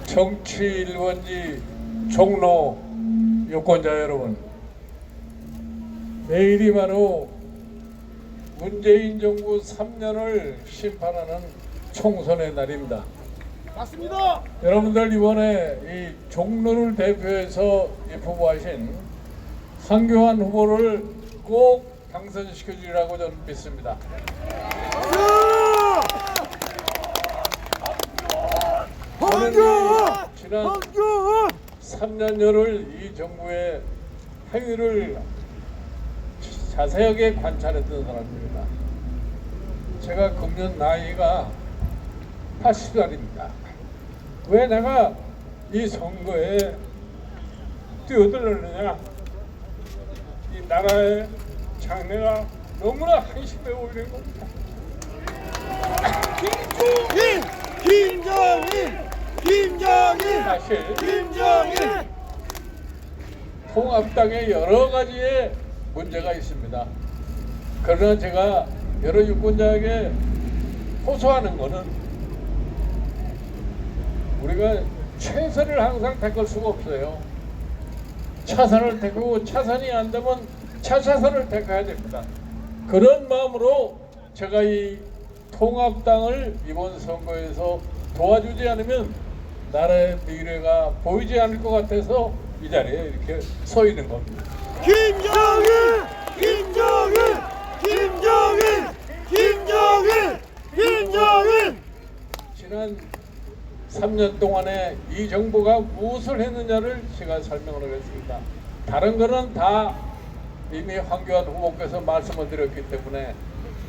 정치 1번지 종로 유권자 여러분, 내일이 바로 문재인 정부 3년을 심판하는 총선의 날입니다. 맞습니다. 여러분들 이번에 이 종로를 대표해서 후보하신 황교안 후보를 꼭 당선시켜 주리라고 저는 믿습니다. 저는 지난 3년여를 이 정부의 행위를 자세하게 관찰했던 사람입니다. 제가 금년 나이가 80살입니다. 왜 내가 이 선거에 뛰어들었느냐? 이 나라의 장래가 너무나 한심해 보이는 겁니다. 김정인 사실 통합당에 여러 가지의 문제가 있습니다. 그러나 제가 여러 유권자에게 호소하는 것은 우리가 최선을 항상 택할 수가 없어요. 차선을 택하고 차선이 안 되면 차차선을 택해야 됩니다. 그런 마음으로 제가 이 통합당을 이번 선거에서 도와주지 않으면 나라의 미래가 보이지 않을 것 같아서 이 자리에 이렇게 서 있는 겁니다. 김정인! 지난 3년 동안에 이 정부가 무엇을 했느냐를 제가 설명을 하겠습니다. 다른 거는 다 이미 황교안 후보께서 말씀을 드렸기 때문에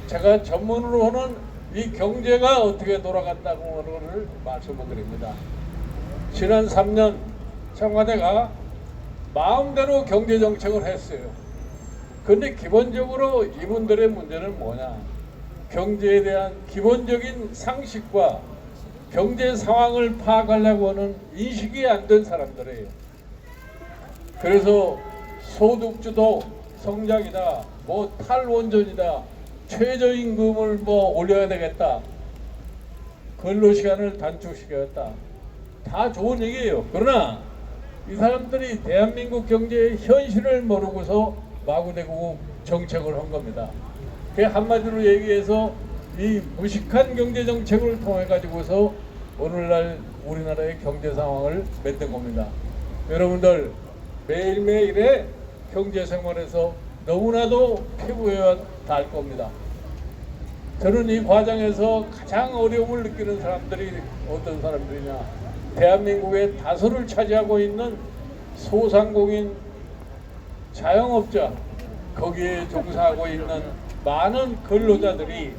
제가 전문으로는 이 경제가 어떻게 돌아간다고 하는 것을 말씀을 드립니다. 지난 3년 청와대가 마음대로 경제정책을 했어요. 그런데 기본적으로 이분들의 문제는 뭐냐? 경제에 대한 기본적인 상식과 경제 상황을 파악하려고 하는 인식이 안 된 사람들이에요. 그래서 소득주도 성장이다, 뭐 탈원전이다, 최저임금을 뭐 올려야 되겠다, 근로시간을 단축시켰다, 다 좋은 얘기예요. 그러나 이 사람들이 대한민국 경제의 현실을 모르고서 마구대고 정책을 한 겁니다. 그 한마디로 얘기해서 이 무식한 경제 정책을 통해 가지고서 오늘날 우리나라의 경제 상황을 만든 겁니다. 여러분들 매일매일의 경제 생활에서 너무나도 피부에 닿을 겁니다. 저는 이 과정에서 가장 어려움을 느끼는 사람들이 어떤 사람들이냐? 대한민국의 다수를 차지하고 있는 소상공인, 자영업자, 거기에 종사하고 있는 많은 근로자들이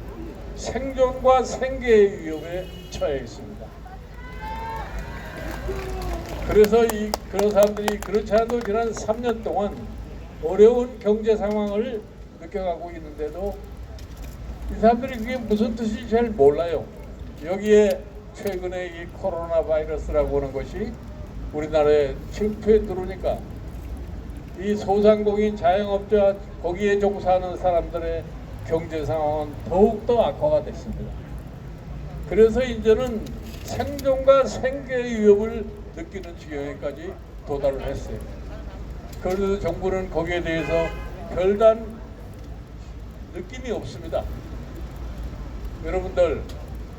생존과 생계의 위협에 처해 있습니다. 그래서 그런 사람들이 그렇지 않아도 지난 3년 동안 어려운 경제 상황을 느껴가고 있는데도 이 사람들이 그게 무슨 뜻인지 잘 몰라요. 여기에 최근에 이 코로나 바이러스라고 하는 것이 우리나라에 침투해 들어오니까 이 소상공인, 자영업자, 거기에 종사하는 사람들의 경제 상황은 더욱더 악화가 됐습니다. 그래서 이제는 생존과 생계의 위협을 느끼는 지경에까지 도달을 했어요. 그래서 정부는 거기에 대해서 별다른 느낌이 없습니다. 여러분들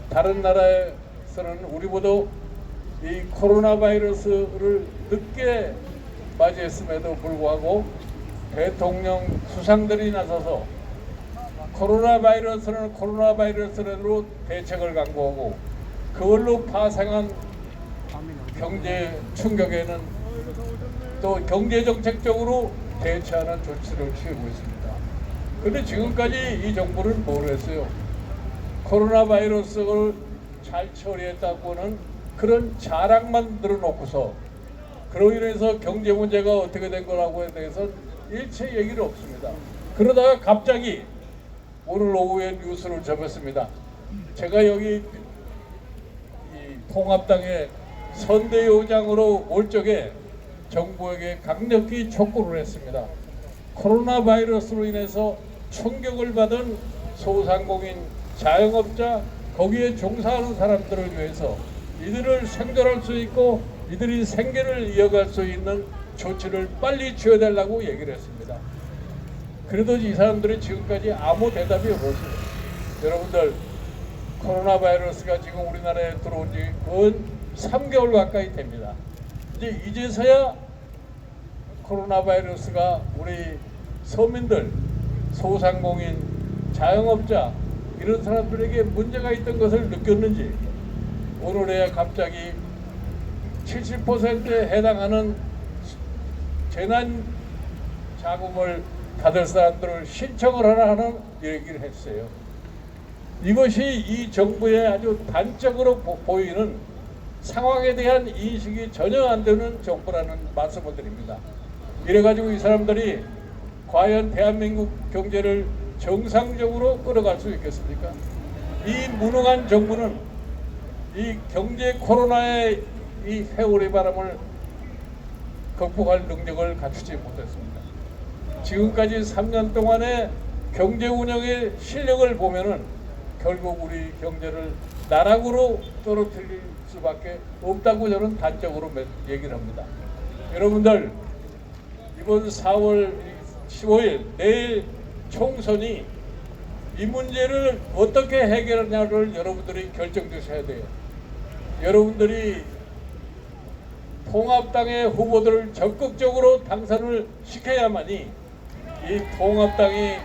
다른 나라에서는 우리보다 이 코로나 바이러스를 늦게 맞이했음에도 불구하고 대통령 수상들이 나서서 코로나 바이러스는 코로나 바이러스로 대책을 강구하고 그걸로 파생한 경제 충격에는 또 경제정책적으로 대처하는 조치를 취하고 있습니다. 그런데 지금까지 이 정부는 뭘 했어요? 코로나 바이러스를 잘 처리했다고는 그런 자랑만 늘어놓고서 그로 인해서 경제 문제가 어떻게 된 거라고에 대해서 일체 얘기를 없습니다. 그러다가 갑자기 오늘 오후에 뉴스를 접했습니다. 제가 여기 이 통합당의 선대위원장으로 올 적에 정부에게 강력히 촉구를 했습니다. 코로나 바이러스로 인해서 충격을 받은 소상공인, 자영업자, 거기에 종사하는 사람들을 위해서 이들을 생존할 수 있고 이들이 생계를 이어갈 수 있는 조치를 빨리 취해달라고 얘기를 했습니다. 그래도 이 사람들이 지금까지 아무 대답이 없었어요. 여러분들, 코로나 바이러스가 지금 우리나라에 들어온 지 근 3개월 가까이 됩니다. 이제서야 코로나 바이러스가 우리 서민들, 소상공인, 자영업자 이런 사람들에게 문제가 있던 것을 느꼈는지 오늘에야 갑자기 70%에 해당하는 재난 자금을 받을 사람들을 신청을 하라 하는 얘기를 했어요. 이것이 이 정부의 아주 단적으로 보이는 상황에 대한 인식이 전혀 안 되는 정부라는 말씀을 드립니다. 이래가지고 이 사람들이 과연 대한민국 경제를 정상적으로 끌어갈 수 있겠습니까? 이 무능한 정부는 이 경제 코로나의 이 회오리 바람을 극복할 능력을 갖추지 못했습니다. 지금까지 3년 동안의 경제 운영의 실력을 보면은 결국 우리 경제를 나락으로 떨어뜨릴 수밖에 없다고 저는 단적으로 얘기를 합니다. 여러분들, 이번 4월 15일 내일 총선이 이 문제를 어떻게 해결하냐를 여러분들이 결정 주셔야 돼요. 여러분들이 통합당의 후보들을 적극적으로 당선을 시켜야만이 이 통합당이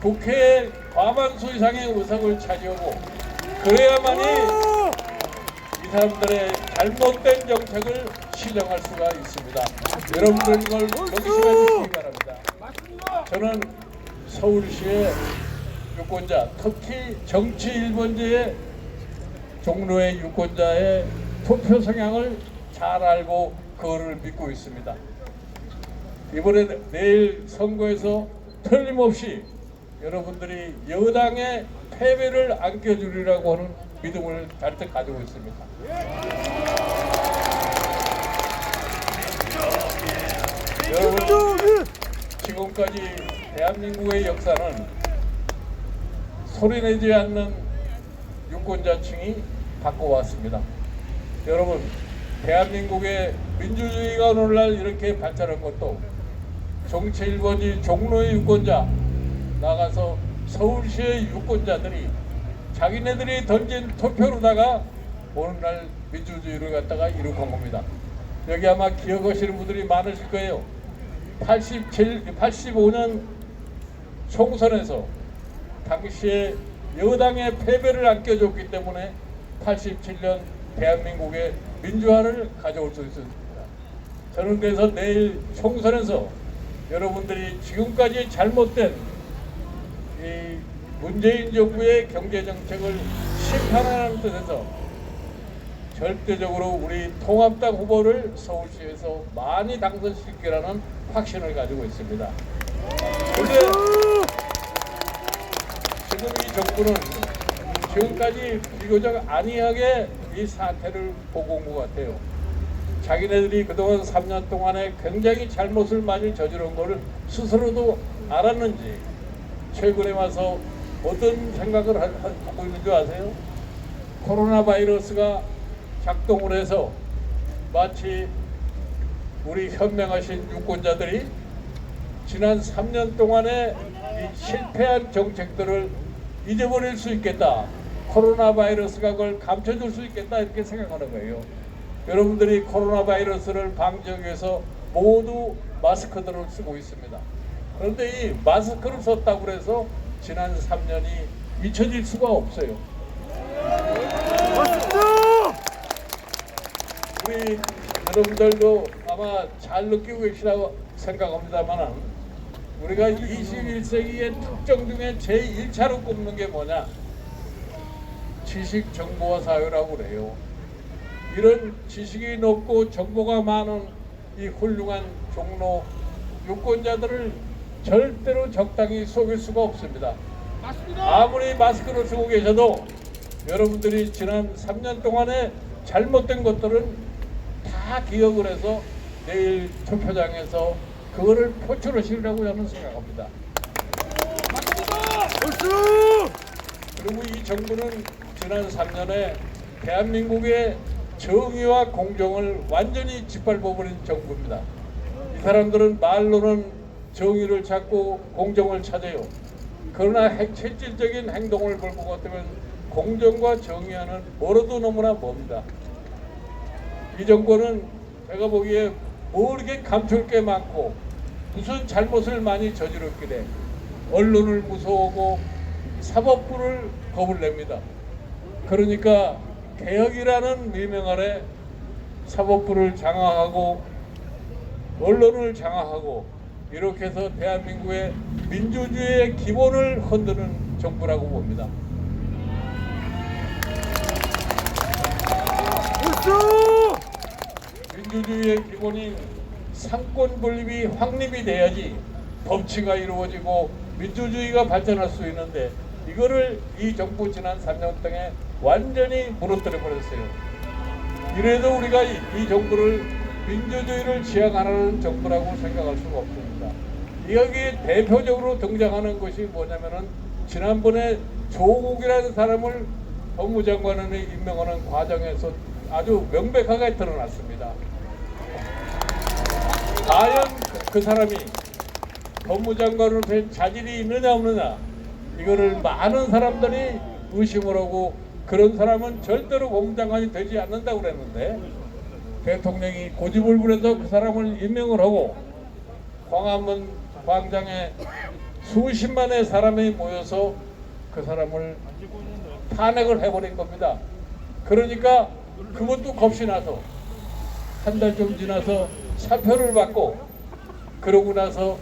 국회에 과반수 이상의 의석을 차지하고 그래야만이 이 사람들의 잘못된 정책을 시정할 수가 있습니다. 여러분들 이걸 명심해 주시기 바랍니다. 저는 서울시의 유권자, 특히 정치 1번지의 종로의 유권자의 투표 성향을 잘 알고 그거를 믿고 있습니다. 이번에 내일 선거에서 틀림없이 여러분들이 여당의 패배를 안겨주리라고 하는 믿음을 잔뜩 가지고 있습니다. 여러분, 지금까지 대한민국의 역사는 소리내지 않는 유권자층이 바꿔왔습니다. 여러분, 대한민국의 민주주의가 오늘날 이렇게 발전한 것도 정치 1번지 종로의 유권자 나가서 서울시의 유권자들이 자기네들이 던진 투표로다가 오늘날 민주주의를 갖다가 이룩한 겁니다. 여기 아마 기억하시는 분들이 많으실 거예요. 85년 총선에서 당시에 여당의 패배를 안겨줬기 때문에 87년 대한민국의 민주화를 가져올 수 있었습니다. 저는 그래서 내일 총선에서 여러분들이 지금까지 잘못된 이 문재인 정부의 경제정책을 심판하는 뜻에서 절대적으로 우리 통합당 후보를 서울시에서 많이 당선시키라는 확신을 가지고 있습니다. 그런데 지금 이 정부는 지금까지 비교적 안이하게 이 사태를 보고 온 것 같아요. 자기네들이 그동안 3년 동안에 굉장히 잘못을 많이 저지른 것을 스스로도 알았는지 최근에 와서 어떤 생각을 하고 있는 줄 아세요? 코로나 바이러스가 작동을 해서 마치 우리 현명하신 유권자들이 지난 3년 동안의 이 실패한 정책들을 잊어버릴 수 있겠다. 코로나 바이러스가 그걸 감춰줄 수 있겠다 이렇게 생각하는 거예요. 여러분들이 코로나 바이러스를 방지하기 위해서 모두 마스크들을 쓰고 있습니다. 그런데 이 마스크를 썼다고 해서 지난 3년이 잊혀질 수가 없어요. 우리 여러분들도 아마 잘 느끼고 계시다고 생각합니다만 우리가 21세기의 특정 중에 제1차로 꼽는 게 뭐냐? 지식 정보화 사회라고 그래요. 이런 지식이 높고 정보가 많은 이 훌륭한 종로 유권자들을 절대로 적당히 속일 수가 없습니다. 맞습니다. 아무리 마스크를 쓰고 계셔도 여러분들이 지난 3년 동안에 잘못된 것들은 다 기억을 해서 내일 투표장에서 그거를 표출하시리라고 저는 생각합니다. 맞습니다. 그리고 이 정부는 지난 3년에 대한민국의 정의와 공정을 완전히 짓밟아버린 정부입니다. 이 사람들은 말로는 정의를 찾고 공정을 찾아요. 그러나 실질적인 행동을 볼 것 같으면 공정과 정의와는 멀어도 너무나 멉니다. 이 정부는 제가 보기에 뭐 이렇게 감출 게 많고 무슨 잘못을 많이 저질렀길래 언론을 무서워하고 사법부를 겁을 냅니다. 그러니까 개혁이라는 미명 아래 사법부를 장악하고 언론을 장악하고 이렇게 해서 대한민국의 민주주의의 기본을 흔드는 정부라고 봅니다. 민주주의의 기본인 상권 분립이 확립이 돼야지 법치가 이루어지고 민주주의가 발전할 수 있는데 이거를 이 정부 지난 3년 동안에 완전히 무너뜨려 버렸어요. 이래도 우리가 이 정부를 민주주의를 지향하는 정부라고 생각할 수가 없습니다. 여기에 대표적으로 등장하는 것이 뭐냐면은 지난번에 조국이라는 사람을 법무장관을 임명하는 과정에서 아주 명백하게 드러났습니다. 과연 그 사람이 법무장관으로서의 자질이 있느냐 없느냐 이거를 많은 사람들이 의심을 하고 그런 사람은 절대로 법무장관이 되지 않는다고 그랬는데 대통령이 고집을 부려서 그 사람을 임명을 하고 광화문 광장에 수십만의 사람이 모여서 그 사람을 탄핵을 해버린 겁니다. 그러니까 그것도 겁이 나서 한 달 좀 지나서 사표를 받고 그러고 나서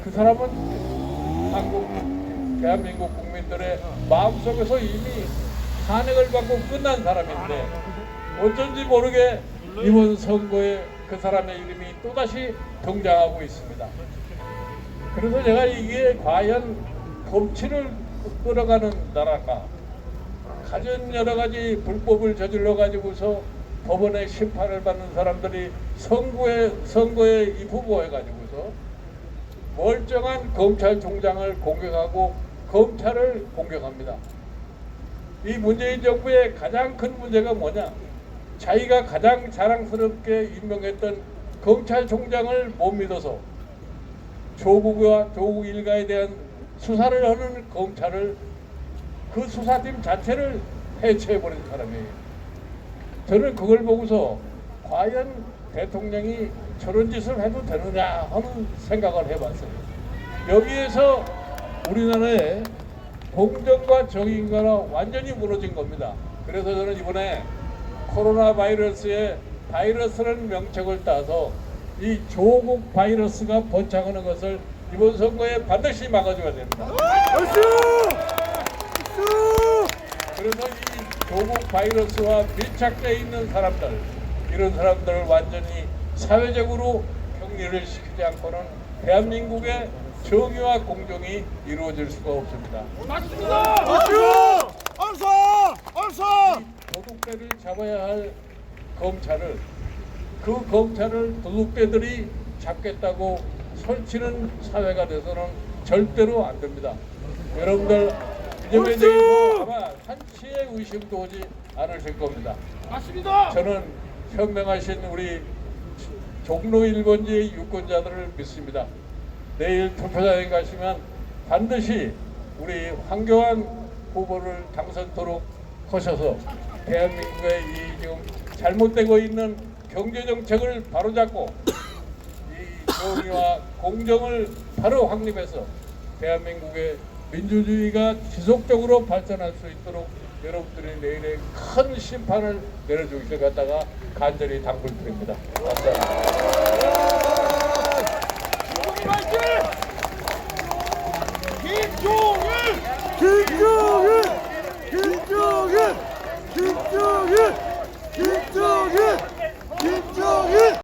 그 사람은 대한민국 국민들의 마음속에서 이미 탄핵을 받고 끝난 사람인데 어쩐지 모르게 이번 선거에 그 사람의 이름이 또다시 등장하고 있습니다. 그래서 제가 이게 과연 법치를 끌어가는 나라가 가진 여러 가지 불법을 저질러 가지고서 법원의 심판을 받는 사람들이 선거에 후보해 가지고서 멀쩡한 검찰총장을 공격하고 검찰을 공격합니다. 이 문재인 정부의 가장 큰 문제가 뭐냐? 자기가 가장 자랑스럽게 임명했던 검찰총장을 못 믿어서 조국과 조국 일가에 대한 수사를 하는 검찰을 그 수사팀 자체를 해체해버린 사람이에요. 저는 그걸 보고서 과연 대통령이 저런 짓을 해도 되느냐 하는 생각을 해봤어요. 여기에서 우리나라의 공정과 정의가 완전히 무너진 겁니다. 그래서 저는 이번에 코로나 바이러스의 바이러스라는 명칭을 따서 이 조국 바이러스가 번창하는 것을 이번 선거에 반드시 막아줘야 됩니다. 그래서 이 조국 바이러스와 밀착되어 있는 사람들, 이런 사람들을 완전히 사회적으로 격리를 시키지 않고는 대한민국의 정의와 공정이 이루어질 수가 없습니다. 맞습니다. 도둑배를 잡아야 할 검찰을 그 검찰을 도둑배들이 잡겠다고 설치는 사회가 돼서는 절대로 안 됩니다. 여러분들 이 점에 대해서 아마 한치의 의심도 오지 않으실 겁니다. 맞습니다. 저는 현명하신 우리 종로 1번지의 유권자들을 믿습니다. 내일 투표장에 가시면 반드시 우리 황교안 후보를 당선토록 하셔서 대한민국의 이 지금 잘못되고 있는 경제정책을 바로잡고 이 정의와 공정을 바로 확립해서 대한민국의 민주주의가 지속적으로 발전할 수 있도록 여러분들이 내일의 큰 심판을 내려주실 것 같다가 간절히 당부드립니다. 감사합니다.